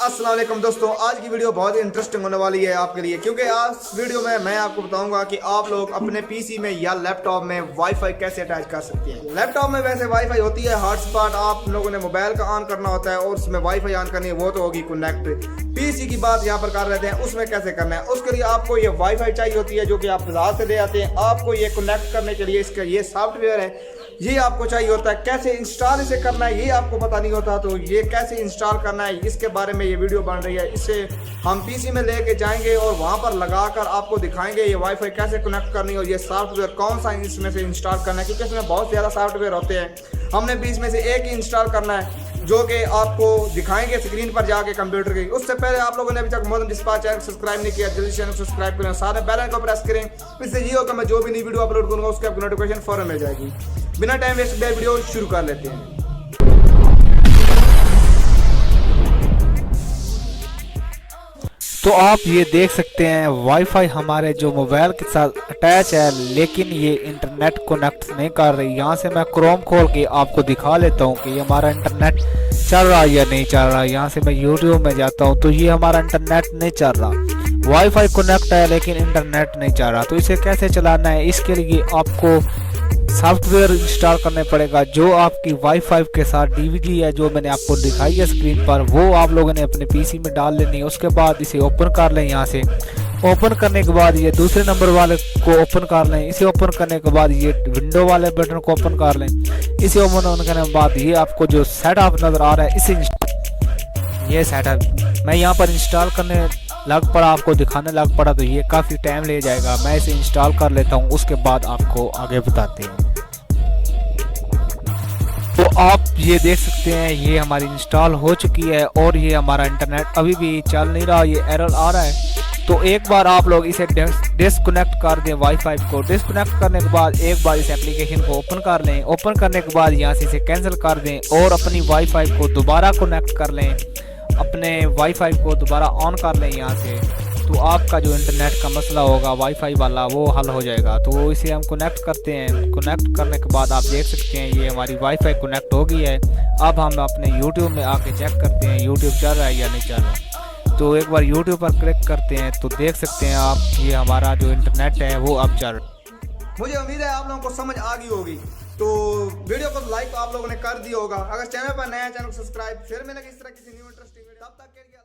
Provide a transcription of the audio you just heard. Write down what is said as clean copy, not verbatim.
अस्सलाम वालेकुम दोस्तों, आज की वीडियो बहुत ही इंटरेस्टिंग होने वाली है आपके लिए, क्योंकि आज वीडियो में मैं आपको बताऊंगा कि आप लोग अपने पीसी में या लैपटॉप में वाईफाई कैसे अटैच कर सकते हैं। लैपटॉप में वैसे वाईफाई होती है हॉटस्पॉट, आप लोगों ने मोबाइल का ऑन करना होता है और उसमें वाईफाई ऑन करनी है, वो तो होगी कनेक्ट। पीसी की बात यहाँ पर कर रहे हैं, उसमें कैसे करना है, उसके लिए आपको ये वाईफाई चाहिए होती है जो कि आप बाजार से ले आते हैं। आपको ये कनेक्ट करने के लिए इसका ये सॉफ्टवेयर है, ये आपको चाहिए होता है। कैसे इंस्टॉल इसे करना है ये आपको पता नहीं होता, तो ये कैसे इंस्टॉल करना है इसके बारे में ये वीडियो बन रही है। इसे हम पीसी में लेके जाएंगे और वहां पर लगाकर आपको दिखाएंगे ये वाईफाई कैसे कनेक्ट करनी है और ये सॉफ्टवेयर कौन सा इसमें से इंस्टॉल करना है, क्योंकि इसमें बहुत ज़्यादा सॉफ्टवेयर होते हैं। हमने भी इसमें से एक ही इंस्टॉल करना है जो कि आपको दिखाएंगे स्क्रीन पर जाके कंप्यूटर की। उससे पहले आप लोगों ने अभी तक मोहम्मद डिस्पैच चैनल सब्सक्राइब नहीं किया, जल्दी चैनल सब्सक्राइब करें, सारे बेल आइकन को प्रेस करें। इससे ये होगा मैं जो भी नई वीडियो अपलोड करूंगा उसकी आपको नोटिफिकेशन फौरन मिल जाएगी। बिना टाइम वेस्ट किए वीडियो शुरू कर लेते हैं। तो आप ये देख सकते हैं वाईफाई हमारे जो मोबाइल के साथ अटैच है, लेकिन ये इंटरनेट कनेक्ट नहीं कर रही। यहाँ से मैं क्रोम खोल के आपको दिखा लेता हूँ कि ये हमारा इंटरनेट चल रहा है या नहीं चल रहा। यहाँ से मैं यूट्यूब में जाता हूँ तो ये हमारा इंटरनेट नहीं चल रहा। वाईफाई कनेक्ट है लेकिन इंटरनेट नहीं चल रहा। तो इसे कैसे चलाना है, इसके लिए आपको सॉफ्टवेयर इंस्टॉल करने पड़ेगा। जो आपकी वाईफाई के साथ डीवीडी है जो मैंने आपको दिखाई है स्क्रीन पर, वो आप लोगों ने अपने पीसी में डाल लेनी है। उसके बाद इसे ओपन कर लें। यहाँ से ओपन करने के बाद ये दूसरे नंबर वाले को ओपन कर लें। इसे ओपन करने के बाद ये विंडो वाले बटन को ओपन कर लें। इसे ओपन करने के बाद ये आपको जो सेटअप नज़र आ रहा है, इसे ये सेटअप मैं यहाँ पर इंस्टॉल करने लग पड़ा, आपको दिखाने लग पड़ा, तो ये काफ़ी टाइम ले जाएगा। मैं इसे इंस्टॉल कर लेता हूँ, उसके बाद आपको आगे बताते हैं। तो आप ये देख सकते हैं ये हमारी इंस्टॉल हो चुकी है और ये हमारा इंटरनेट अभी भी चल नहीं रहा, ये एरर आ रहा है। तो एक बार आप लोग इसे डिस्कनेक्ट कर दें, वाईफाई को डिस्कनेक्ट करने के बाद एक बार इस एप्लीकेशन को ओपन कर लें। ओपन करने के बाद यहाँ से इसे कैंसिल कर दें और अपनी वाईफाई को दोबारा कनेक्ट कर लें, अपने वाईफाई को दोबारा ऑन कर लें यहाँ से। तो आपका जो इंटरनेट का मसला होगा वाईफाई वाला वो हल हो जाएगा। तो इसे हम कनेक्ट करते हैं। कनेक्ट करने के बाद आप देख सकते हैं ये हमारी वाईफाई कनेक्ट हो गई है। अब हम अपने यूट्यूब में आके चेक करते हैं यूट्यूब चल रहा है या नहीं चल रहा। तो एक बार यूट्यूब पर क्लिक करते हैं तो देख सकते हैं आप ये हमारा जो इंटरनेट है वो अब चल रहा है। मुझे उम्मीद है आप लोगों को समझ आ गई होगी। तो वीडियो को लाइक आप लोगों ने कर दिया होगा। अगर चैनल पर नया चैनल को सब्सक्राइब। फिर मिलेंगे इस तरह किसी न्यू इंटरेस्टिंग वीडियो, तब तक के लिए।